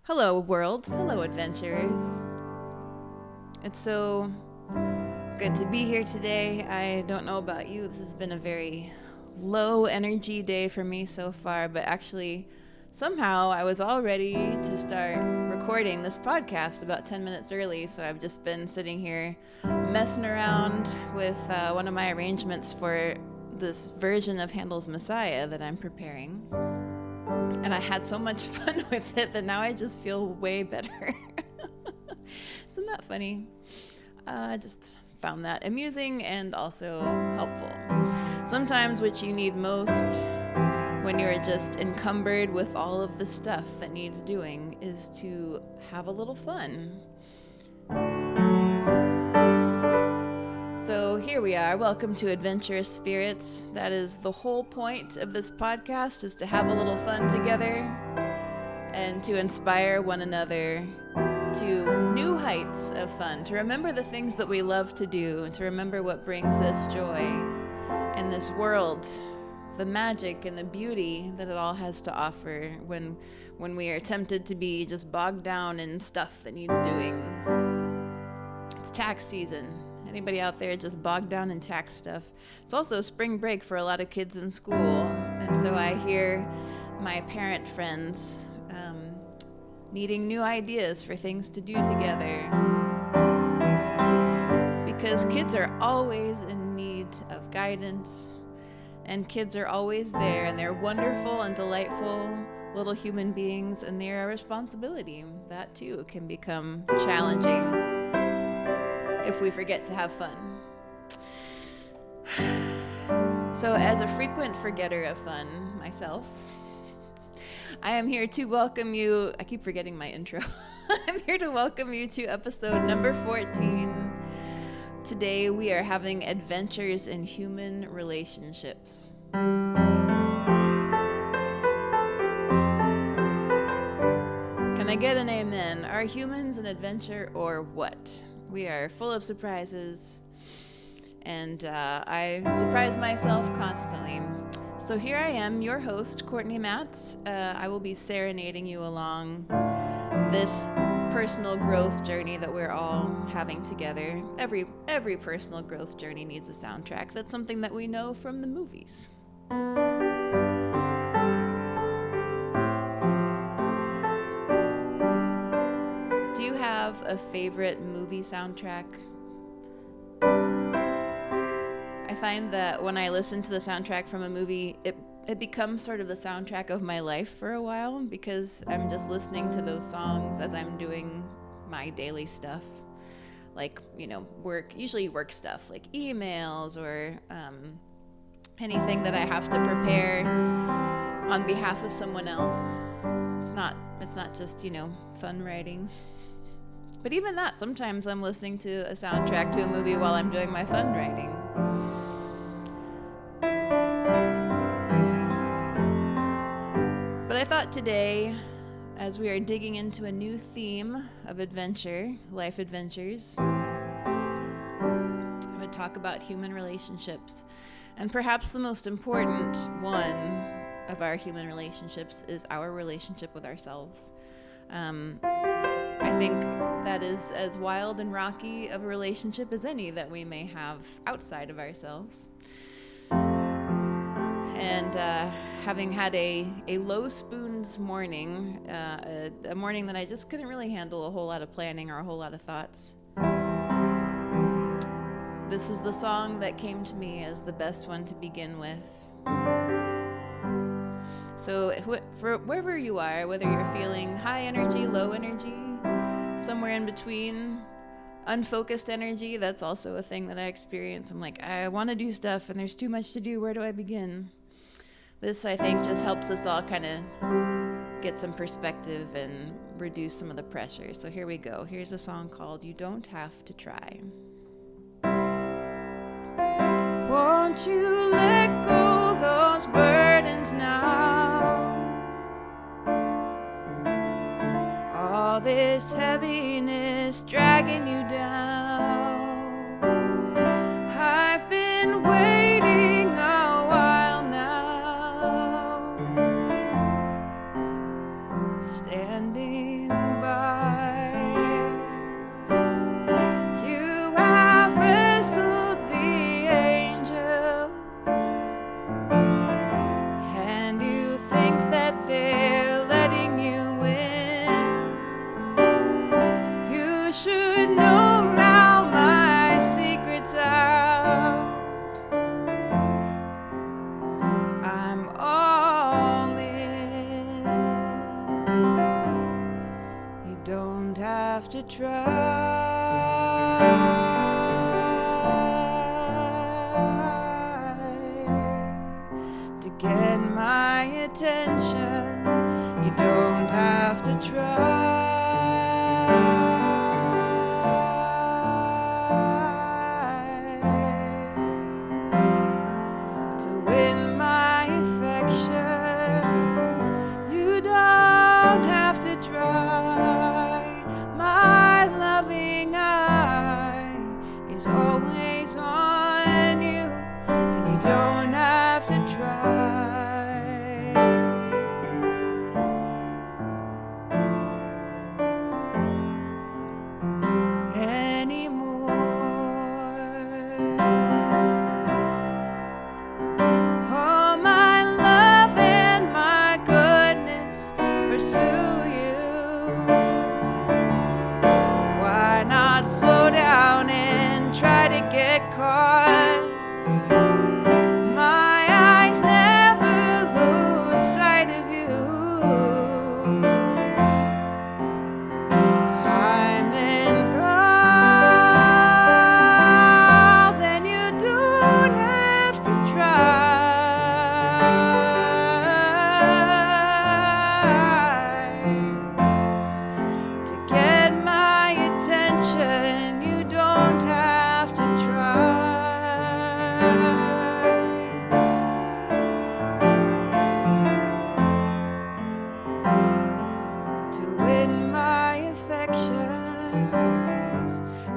Hello, world. Hello, adventurers. It's so good to be here today. I don't know about you. This has been a very low energy day for me so far, but actually, somehow I was all ready to start recording this podcast about 10 minutes early, so I've just been sitting here messing around with one of my arrangements for this version of Handel's Messiah that I'm preparing. And I had so much fun with it that now I just feel way better. Isn't that funny? I just found that amusing and also helpful. Sometimes what you need most when you're just encumbered with all of the stuff that needs doing is to have a little fun. So here we are. Welcome to Adventurous Spirits. That is the whole point of this podcast, is to have a little fun together and to inspire one another to new heights of fun, to remember the things that we love to do, and to remember what brings us joy in this world, the magic and the beauty that it all has to offer when we are tempted to be just bogged down in stuff that needs doing. It's tax season. Anybody out there just bogged down in tax stuff? It's also spring break for a lot of kids in school, and so I hear my parent friends needing new ideas for things to do together, because kids are always in need of guidance, and kids are always there, and they're wonderful and delightful little human beings, and they're a responsibility. That too can become challenging if we forget to have fun. So as a frequent forgetter of fun myself, I am here to welcome you. I keep forgetting my intro. I'm here to welcome you to episode number 14. Today we are having adventures in human relationships. Can I get an amen? Are humans an adventure or what? We are full of surprises, and I surprise myself constantly. So here I am, your host, Cortney Matz. I will be serenading you along this personal growth journey that we're all having together. Every personal growth journey needs a soundtrack. That's something that we know from the movies. Do you have a favorite movie soundtrack? I find that when I listen to the soundtrack from a movie, it becomes sort of the soundtrack of my life for a while, because I'm just listening to those songs as I'm doing my daily stuff, like, usually work stuff, like emails or anything that I have to prepare on behalf of someone else. It's not just, fun writing. But even that, sometimes I'm listening to a soundtrack to a movie while I'm doing my fun writing. But I thought today, as we are digging into a new theme of adventure, life adventures, I would talk about human relationships. And perhaps the most important one of our human relationships is our relationship with ourselves. I think that is as wild and rocky of a relationship as any that we may have outside of ourselves. And having had a low spoons morning, a morning that I just couldn't really handle a whole lot of planning or a whole lot of thoughts, this is the song that came to me as the best one to begin with. So for wherever you are, whether you're feeling high energy, low energy, somewhere in between, unfocused energy, that's also a thing that I experience. I'm like, I want to do stuff and there's too much to do. Where do I begin? This, I think, just helps us all kind of get some perspective and reduce some of the pressure. So here we go. Here's a song called You Don't Have to Try. Won't you let go those burdens now? All this heaviness dragging you down. I've been waiting a while now, standing have to try to get my attention. You don't have to try to win my affection. You don't have to try. My loving eye is always on you, and you don't have to try anymore. Oh, my love and my goodness pursue you. Why not slow down and try to get caught? My eyes never lose sight of you. I'm enthralled, and you don't have to try to get my attention. You don't have to try to win my affections.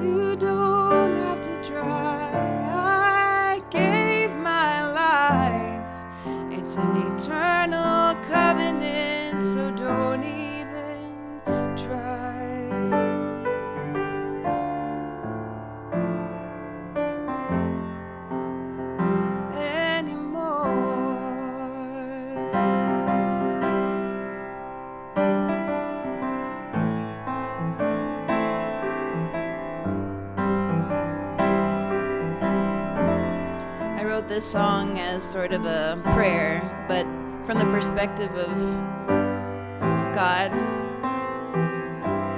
You don't have to try. I gave my life. It's an eternal covenant, so don't even try I wrote this song as sort of a prayer, but from the perspective of God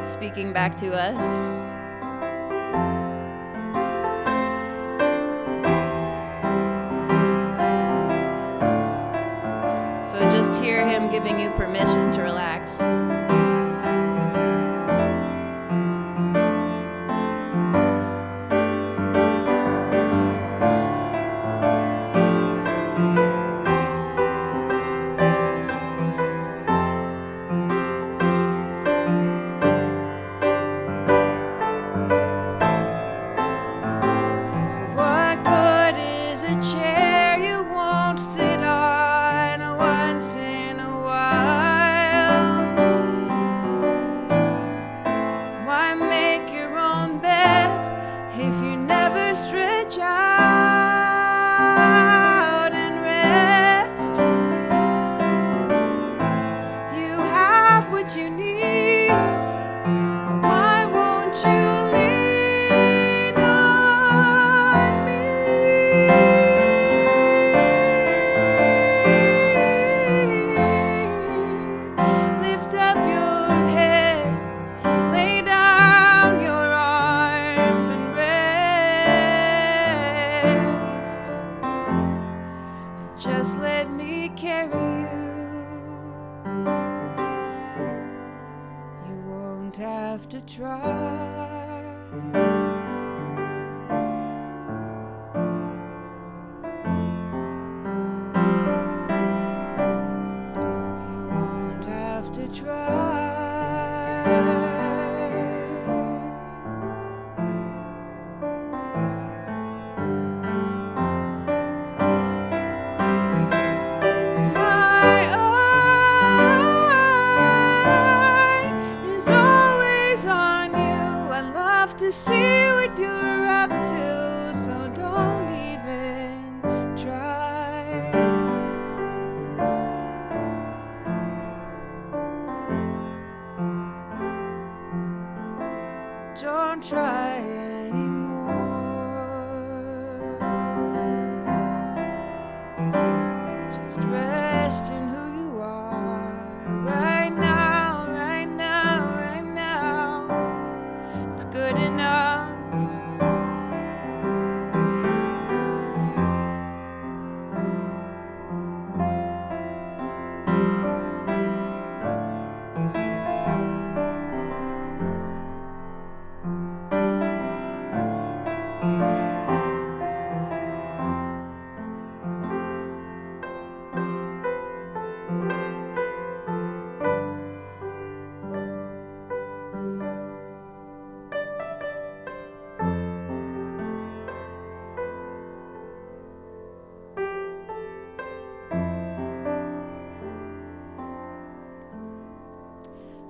speaking back to us. So just hear Him giving you permission to relax. What good is a chair you won't sit on once in a while? Why make your own bed if you never stretch out and rest? You have what you need. Why won't you lean on me? Lift up your head, lay down your arms and rest. Just let me carry you. You won't have to try. You won't have to try. My eye is always on you. I love to see what you're up to, so don't even try. Don't try anymore. Just rest in who you are right now, right now, right now.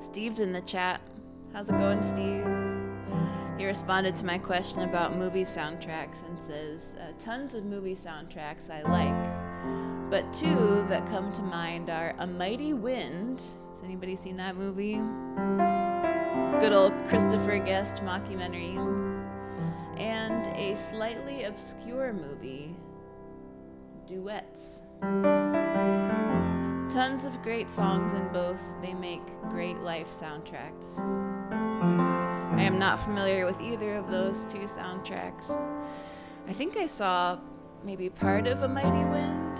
Steve's in the chat. How's it going, Steve? He responded to my question about movie soundtracks and says, tons of movie soundtracks I like, but two that come to mind are A Mighty Wind. Has anybody seen that movie? Good old Christopher Guest mockumentary. And a slightly obscure movie, Duets. Tons of great songs in both. They make great life soundtracks. I am not familiar with either of those two soundtracks. I think I saw maybe part of A Mighty Wind.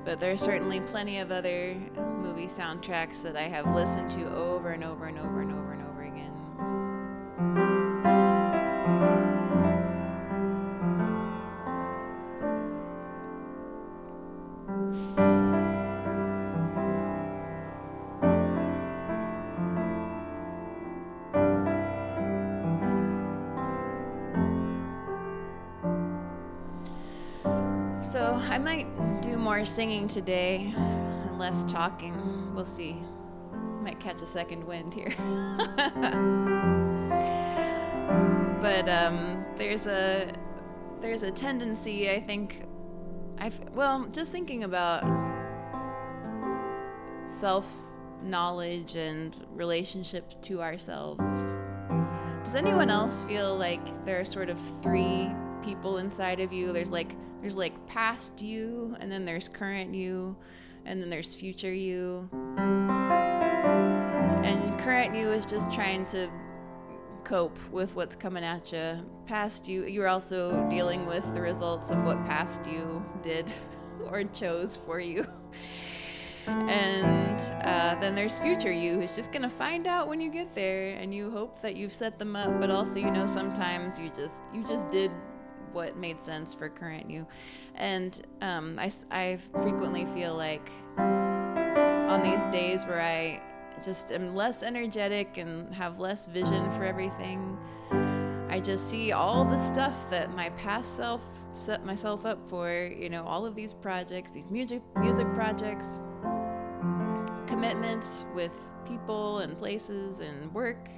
But there are certainly plenty of other movie soundtracks that I have listened to over and over and over and over and over again. So I might do more singing today and less talking. We'll see. Might catch a second wind here. But there's a tendency, I think, just thinking about self-knowledge and relationship to ourselves. Does anyone else feel like there are sort of three people inside of you? There's like past you, and then there's current you, and then there's future you. And current you is just trying to cope with what's coming at you. Past you, you're also dealing with the results of what past you did or chose for you. And then there's future you, who's just gonna find out when you get there, and you hope that you've set them up, but also sometimes you just did what made sense for current you. And I frequently feel like on these days where I just am less energetic and have less vision for everything, I just see all the stuff that my past self set myself up for, all of these projects, these music projects, commitments with people and places and work,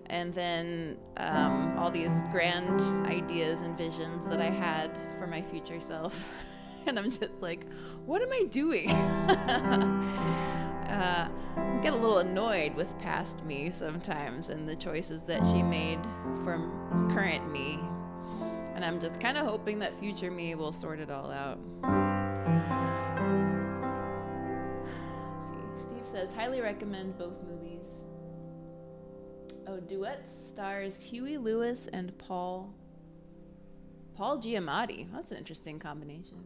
and then all these grand ideas and visions that I had for my future self. And I'm just like, what am I doing? I get a little annoyed with past me sometimes and the choices that she made from current me. And I'm just kind of hoping that future me will sort it all out. Let's see. Steve says, highly recommend both movies. Oh, Duets stars Huey Lewis and Paul Giamatti. That's an interesting combination.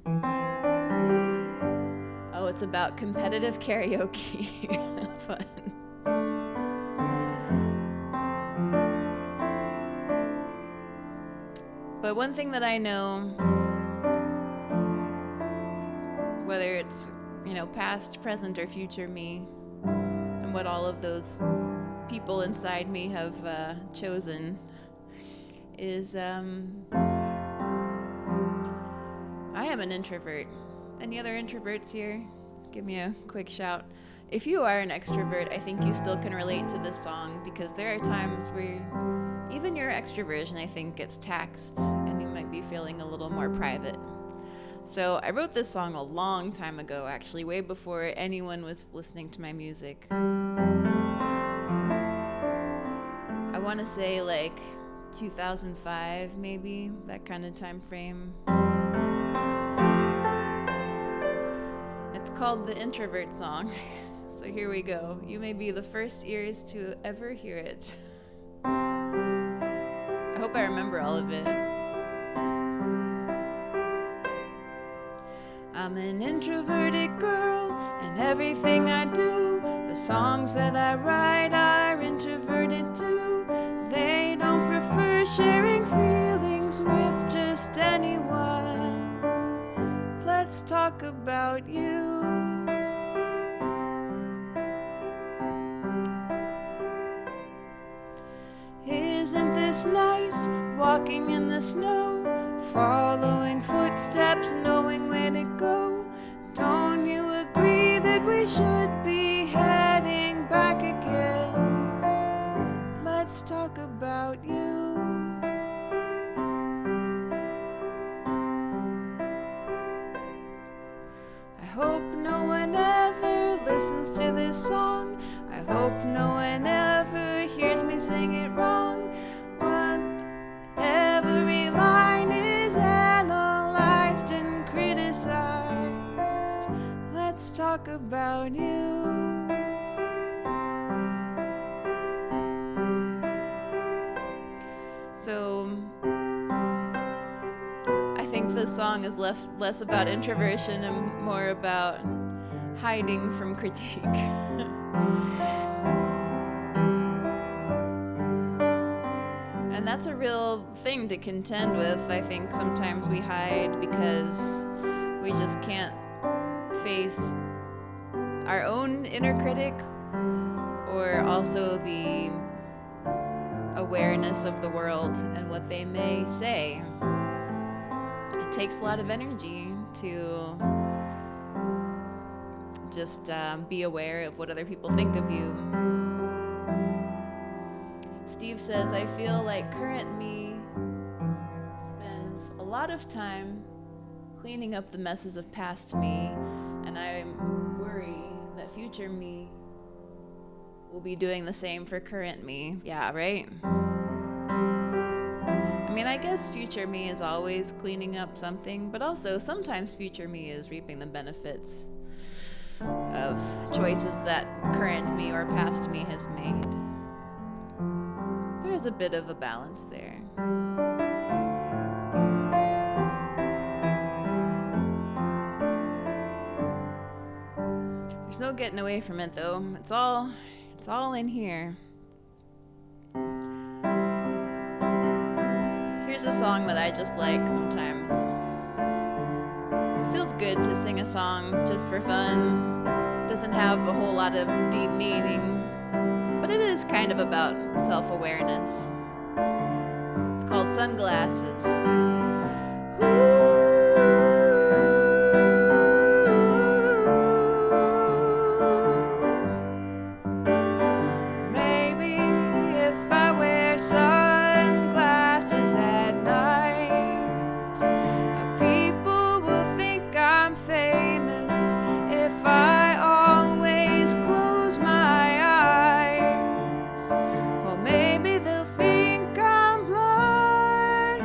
Oh, it's about competitive karaoke. Fun. But one thing that I know, whether it's, past, present, or future me, and what all of those people inside me have chosen, is I am an introvert. Any other introverts here? Give me a quick shout. If you are an extrovert, I think you still can relate to this song, because there are times where even your extroversion, I think, gets taxed and you might be feeling a little more private. So I wrote this song a long time ago, actually, way before anyone was listening to my music. I want to say like 2005, maybe, that kind of time frame. It's called the Introvert Song. So here we go. You may be the first ears to ever hear it. I hope I remember all of it. I'm an introverted girl, and everything I do, the songs that I write are introverted too. They don't prefer sharing feelings with just anyone. Let's talk about you. just nice, walking in the snow, following footsteps, knowing where to go. Don't you agree that we should be heading back again? Let's talk about you. I hope no one ever listens to this song. I hope no one ever hears me sing it wrong. Every line is analyzed and criticized. Let's talk about you. So I think this song is less about introversion and more about hiding from critique. And that's a real thing to contend with. I think sometimes we hide because we just can't face our own inner critic, or also the awareness of the world and what they may say. It takes a lot of energy to just be aware of what other people think of you. Steve says, I feel like current me spends a lot of time cleaning up the messes of past me, and I worry that future me will be doing the same for current me. Yeah, right? I mean, I guess future me is always cleaning up something, but also sometimes future me is reaping the benefits of choices that current me or past me has made. There's a bit of a balance there. There's no getting away from it, though. It's all in here. Here's a song that I just like sometimes. It feels good to sing a song just for fun. It doesn't have a whole lot of deep meaning, but it is kind of about self-awareness. It's called Sunglasses. Maybe if I wear sunglasses at night, people will think I'm famous. If I always close my eyes, or maybe they'll think I'm blind.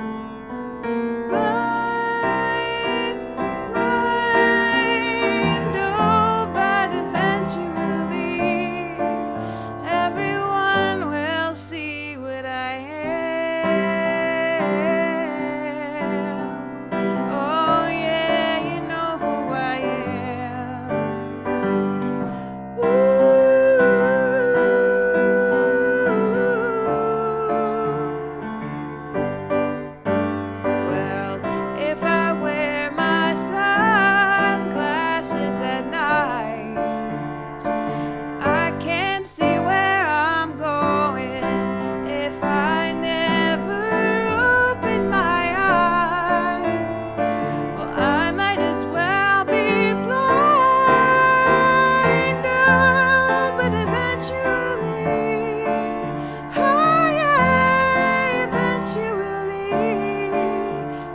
Oh, but eventually everyone will see what I am. Oh yeah, you know who I am. Well, if I wear my sunglasses at night, I can't see where I'm going. If I never open my eyes, well, I might as well be blind. Oh, but eventually, oh yeah, eventually,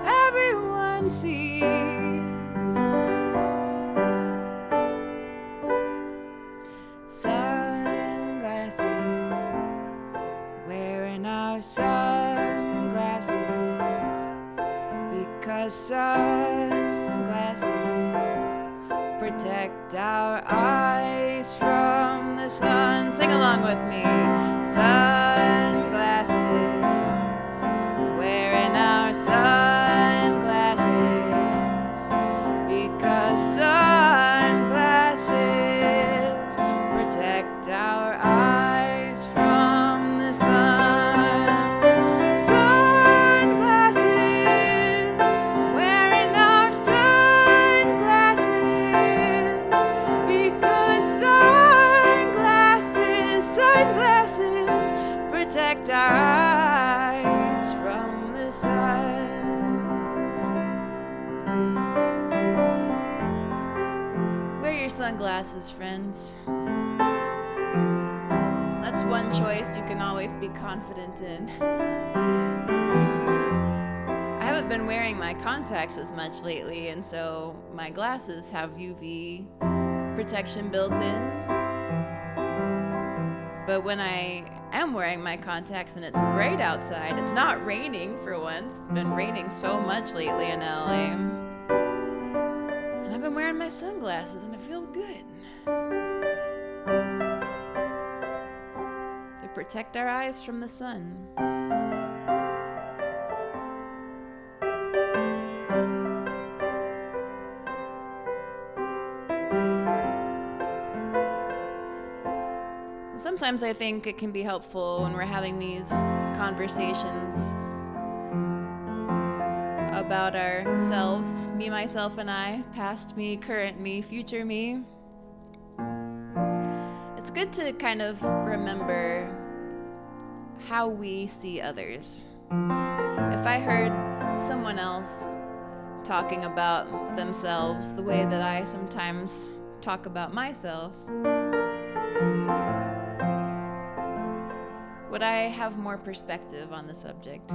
everyone sees. Sunglasses, wearing our sunglasses, because sunglasses protect our eyes from the sun. Sing along with me. Sunglasses, wearing our sunglasses, because sunglasses protect our eyes from the sun. Sunglasses, wearing our sunglasses, because sunglasses protect our eyes. sunglasses, friends. That's one choice you can always be confident in. I haven't been wearing my contacts as much lately, and so my glasses have UV protection built in. But when I am wearing my contacts and it's bright outside, it's not raining for once. It's been raining so much lately in LA. And I've been wearing my sunglasses and it feels good. They protect our eyes from the sun. Sometimes I think it can be helpful when we're having these conversations about ourselves, me, myself, and I, past me, current me, future me. It's good to kind of remember how we see others. If I heard someone else talking about themselves the way that I sometimes talk about myself, would I have more perspective on the subject?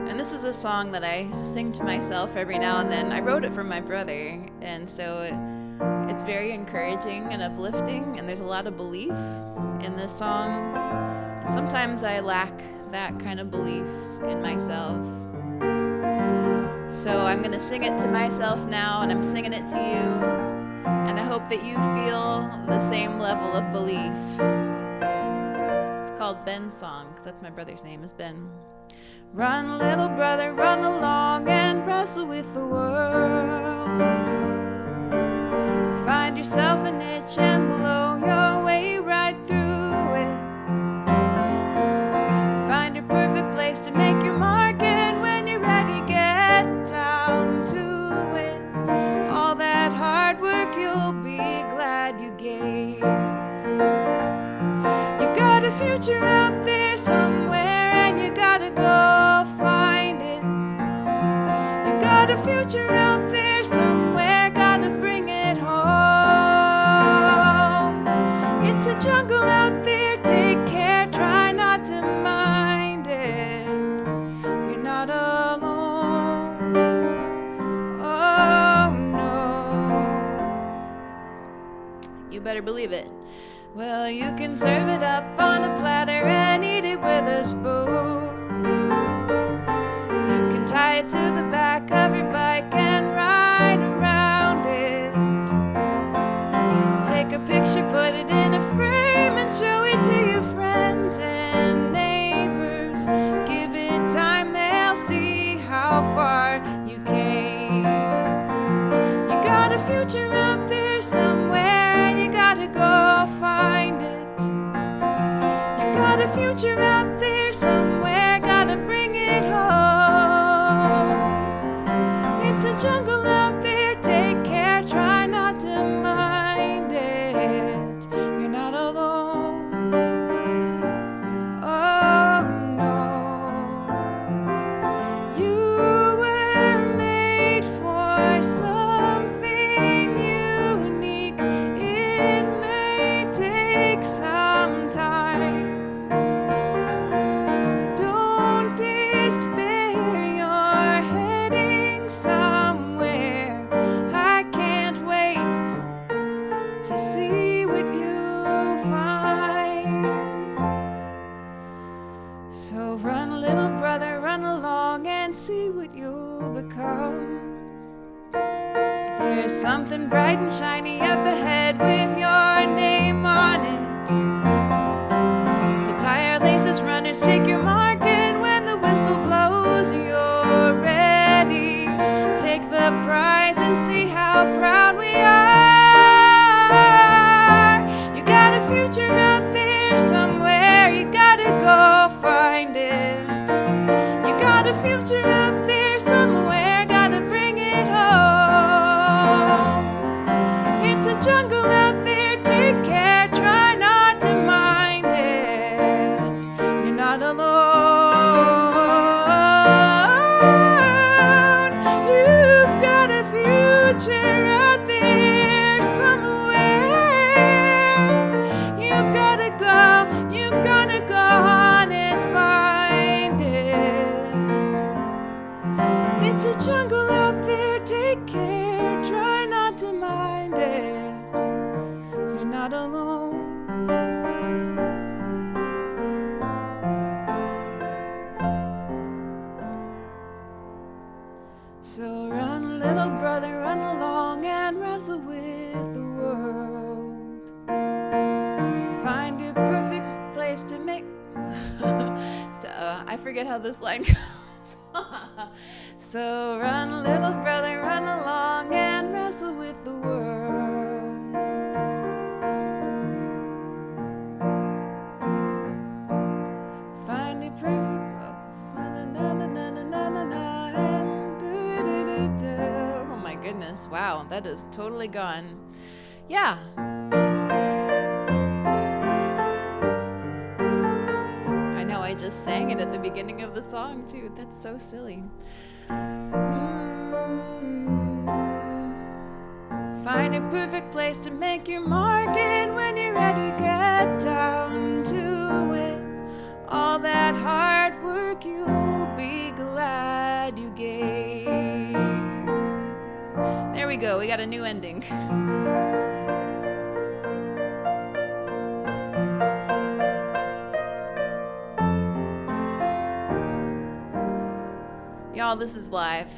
And this is a song that I sing to myself every now and then. I wrote it for my brother, and so it's very encouraging and uplifting, and there's a lot of belief in this song. And sometimes I lack that kind of belief in myself. So I'm gonna sing it to myself now, and I'm singing it to you. And I hope that you feel the same level of belief. It's called Ben's song, because that's my brother's name, is Ben. Run, little brother, run along and wrestle with the world. Find yourself a niche and blow your way right through it. Find your perfect place to make your mark, and when you're ready, get down to it. All that hard work you'll be glad you gave. You got a future out there somewhere, and you gotta go find it. You got a future out there somewhere, gotta bring it home. It's a jungle out there, take care, try not to mind it. You're not alone. Oh no. You better believe it. Well, you can serve it up on a platter and eat it with a spoon. You can tie it to the back of your bike and ride around it. Take a picture, put it in a frame, and show it to your friends and neighbors. Give it time, they'll see how far you came. You got a future out there somewhere, and you gotta go find it. You got a future out there somewhere, gotta bring it home. It's a jungle out there, take care, try not to mind it. You're not alone. Oh no. You were made for something unique. It may take some time. Don't despair, you're heading somewhere. I can't wait to see what you find. So run, little brother, run along and see what you'll become. There's something bright and shiny up ahead with your name on it. So tie our laces, runners, take your mark, and when the whistle blows, you're ready. Take the prize and see how proud we are. You got a future out there somewhere, you gotta go find it. You got a future out there somewhere, gotta bring it home. It's a jungle out there, take care, try not to mind it. You're not alone. You've got a future with the world. Find a perfect place to make... I forget how this line goes. So run, little brother, run along and wrestle with the world. Find a perfect... Oh my goodness, wow, that is totally gone. Yeah. I know, I just sang it at the beginning of the song too. That's so silly. Find a perfect place to make your mark, and when you're ready, get down to it. All that hard work, you'll be glad you gave. There we go, we got a new ending. Y'all, this is live.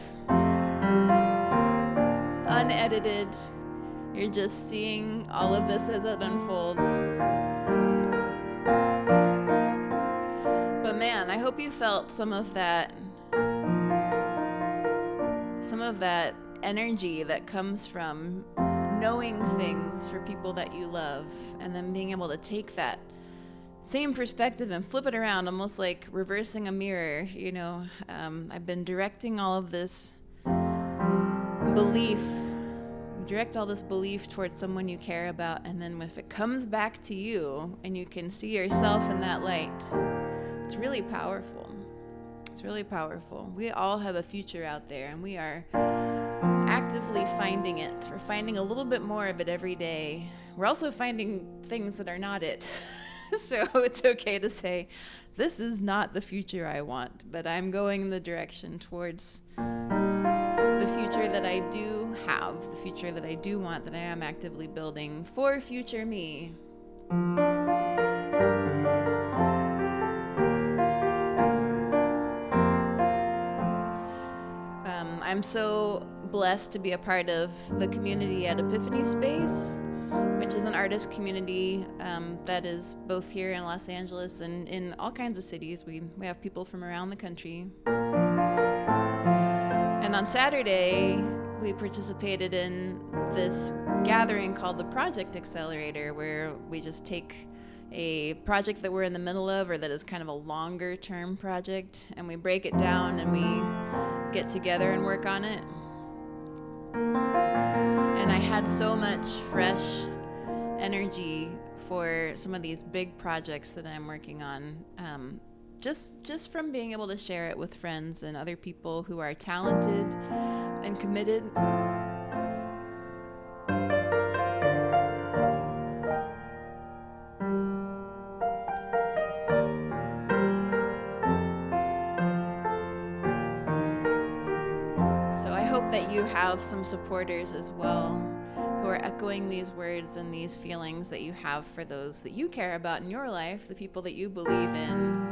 Unedited. You're just seeing all of this as it unfolds. But man, I hope you felt some of that energy that comes from knowing things for people that you love, and then being able to take that same perspective and flip it around, almost like reversing a mirror. You know, I've been directing all of this belief, direct all this belief towards someone you care about, and then if it comes back to you and you can see yourself in that light, it's really powerful. It's really powerful. We all have a future out there, and we are actively finding it. We're finding a little bit more of it every day. We're also finding things that are not it. So it's okay to say, this is not the future I want, but I'm going in the direction towards the future that I do have, the future that I do want, that I am actively building for future me. I'm so blessed to be a part of the community at Epiphany Space, which is an artist community that is both here in Los Angeles and in all kinds of cities. We have people from around the country. And on Saturday, we participated in this gathering called the Project Accelerator, where we just take a project that we're in the middle of, or that is kind of a longer term project, and we break it down and we get together and work on it. And I had so much fresh energy for some of these big projects that I'm working on, just from being able to share it with friends and other people who are talented and committed. So I hope that you have some supporters as well, who are echoing these words and these feelings that you have for those that you care about in your life, the people that you believe in.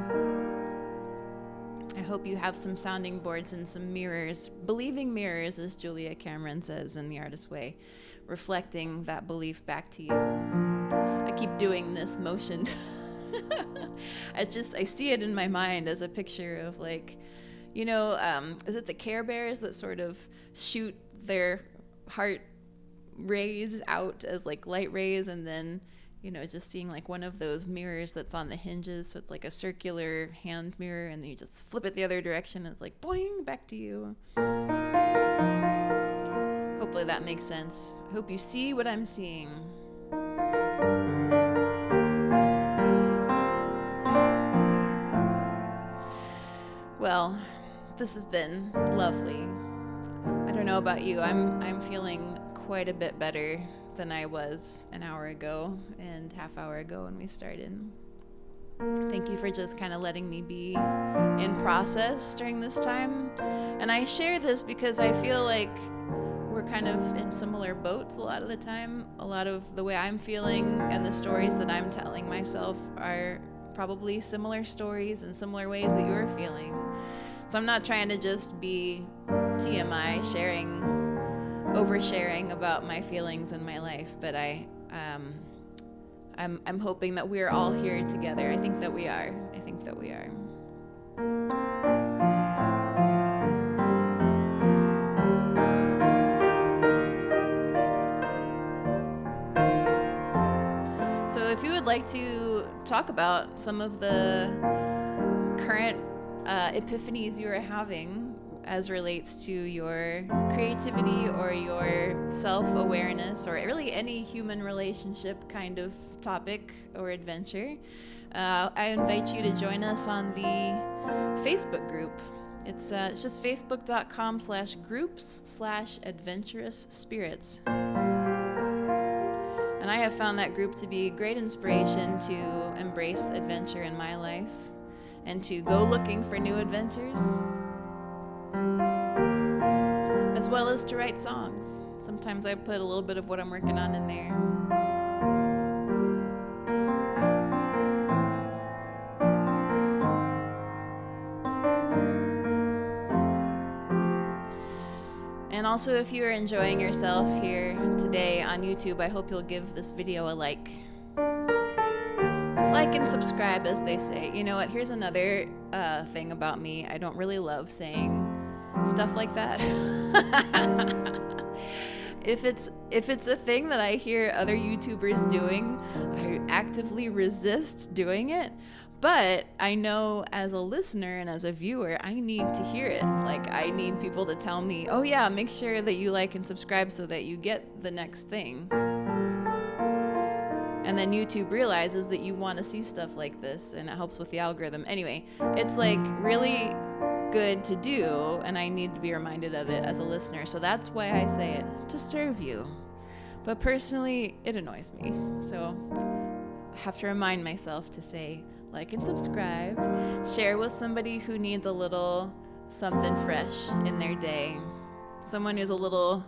I hope you have some sounding boards and some mirrors, believing mirrors, as Julia Cameron says in The Artist's Way, reflecting that belief back to you. I keep doing this motion. I see it in my mind as a picture of, like, you know, is it the Care Bears that sort of shoot their heart rays out as like light rays, and then, you know, just seeing like one of those mirrors that's on the hinges, so it's like a circular hand mirror, and then you just flip it the other direction and it's like boing, back to you. Hopefully that makes sense. I hope you see what I'm seeing. Well, this has been lovely. I don't know about you, I'm feeling quite a bit better than I was an hour ago and half hour ago when we started. Thank you for just kind of letting me be in process during this time. And I share this because I feel like we're kind of in similar boats a lot of the time. A lot of the way I'm feeling and the stories that I'm telling myself are probably similar stories and similar ways that you're feeling. So I'm not trying to just be TMI sharing oversharing about my feelings in my life, but I'm hoping that we're all here together. I think that we are. So if you would like to talk about some of the current epiphanies you are having as relates to your creativity or your self-awareness, or really any human relationship kind of topic or adventure, I invite you to join us on the Facebook group. It's just facebook.com/groups/adventurous spirits. And I have found that group to be a great inspiration to embrace adventure in my life and to go looking for new adventures, as well as to write songs. Sometimes I put a little bit of what I'm working on in there. And also, if you are enjoying yourself here today on YouTube, I hope you'll give this video a like. Like and subscribe, as they say. You know what? Here's another thing about me. I don't really love saying stuff like that. If it's a thing that I hear other YouTubers doing, I actively resist doing it. But I know as a listener and as a viewer, I need to hear it. Like, I need people to tell me, oh yeah, make sure that you like and subscribe so that you get the next thing. And then YouTube realizes that you want to see stuff like this, and it helps with the algorithm. Anyway, it's like really good to do, and I need to be reminded of it as a listener. So that's why I say it, to serve you. But personally, it annoys me. So I have to remind myself to say, like and subscribe, share with somebody who needs a little something fresh in their day. Someone who's a little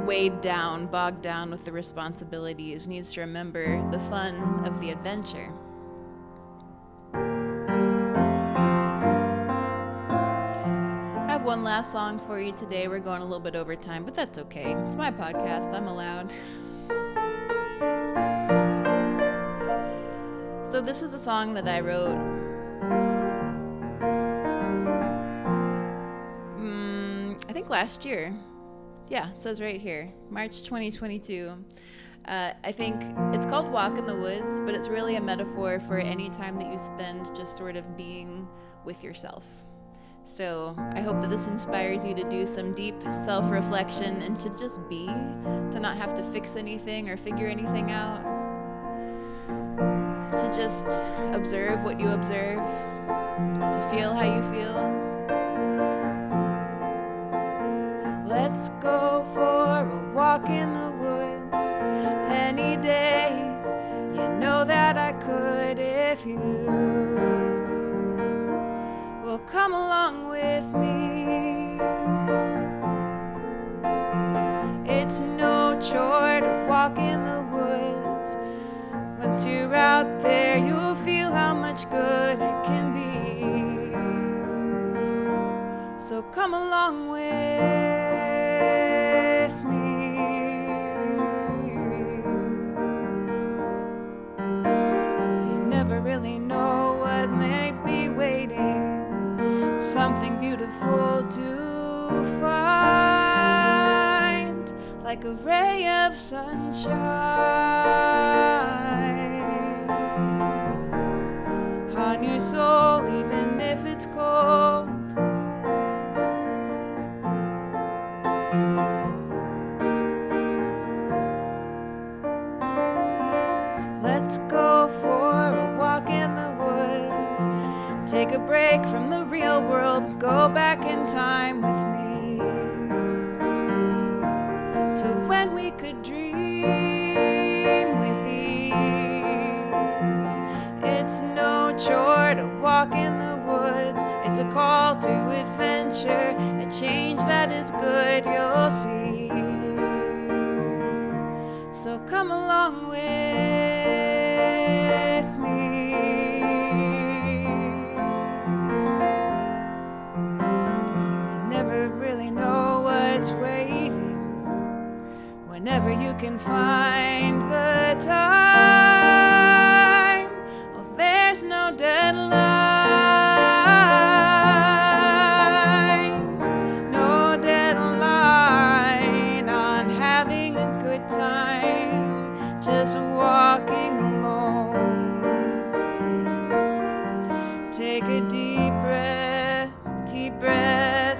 weighed down, bogged down with the responsibilities, needs to remember the fun of the adventure. I have one last song for you today. We're going a little bit over time, but that's okay. It's my podcast. I'm allowed. So this is a song that I wrote I think last year. Yeah, it says right here, March 2022. I think it's called Walk in the Woods, but it's really a metaphor for any time that you spend just sort of being with yourself. So I hope that this inspires you to do some deep self-reflection and to just be, to not have to fix anything or figure anything out, to just observe what you observe, to feel how you feel. Let's go for a walk in the woods any day. You know that I could if you will come along with me. It's no chore to walk in the woods. Once you're out there, you'll feel how much good it can be. So come along with me. You never really know what might be waiting, something beautiful to find, like a ray of sunshine on your soul, even if it's cold. Let's go for a walk in the woods. Take a break from the real world. Go back in time with me to when we could dream with ease. It's no chore to walk in the woods. It's a call to adventure, a change that is good, you'll see. So come along with me. You never really know what's waiting, you can find the time. Oh, there's no deadline, no deadline on having a good time, just walking alone. Take a deep breath,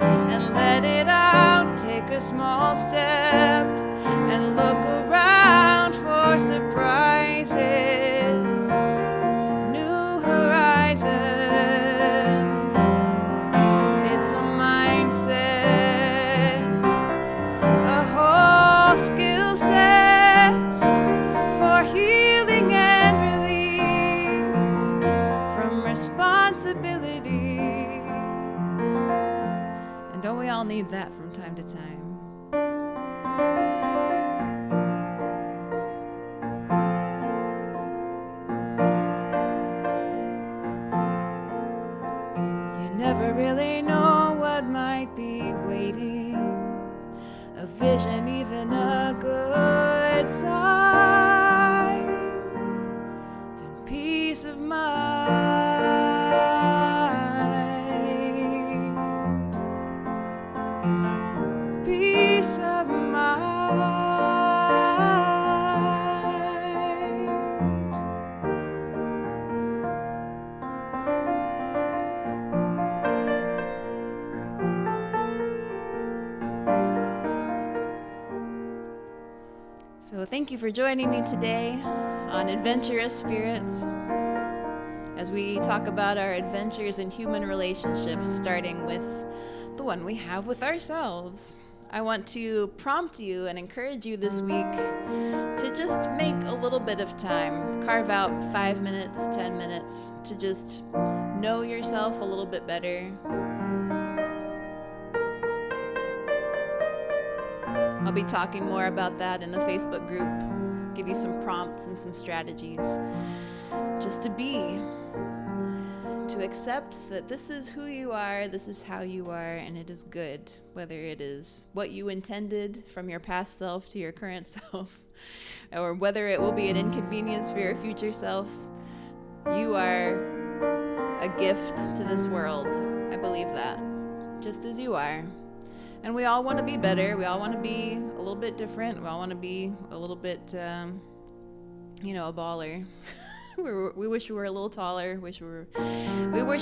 and let it out. Take a small step and look around for surprises, new horizons. It's a mindset, a whole skill set for healing and release from responsibility. And don't we all need that from time to time? You never really know what might be waiting, a vision, even a good sign, and peace of mind. Peace of mind. So thank you for joining me today on Adventurous Spirits as we talk about our adventures in human relationships, starting with the one we have with ourselves. I want to prompt you and encourage you this week to just make a little bit of time, carve out 5 minutes, 10 minutes to just know yourself a little bit better. I'll be talking more about that in the Facebook group, give you some prompts and some strategies just to be, to accept that this is who you are, this is how you are, and it is good, whether it is what you intended from your past self to your current self, or whether it will be an inconvenience for your future self. You are a gift to this world. I believe that, just as you are. And we all want to be better. We all want to be a little bit different. We all want to be a little bit, a baller. We wish we were a little taller. We wish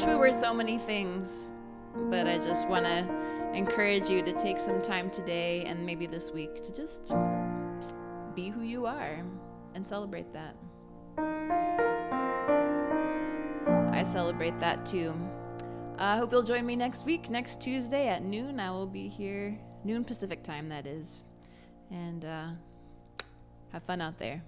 we were so many things. But I just want to encourage you to take some time today and maybe this week to just be who you are and celebrate that. I celebrate that too. I hope you'll join me next week, next Tuesday at noon. I will be here, noon Pacific time, that is. And have fun out there.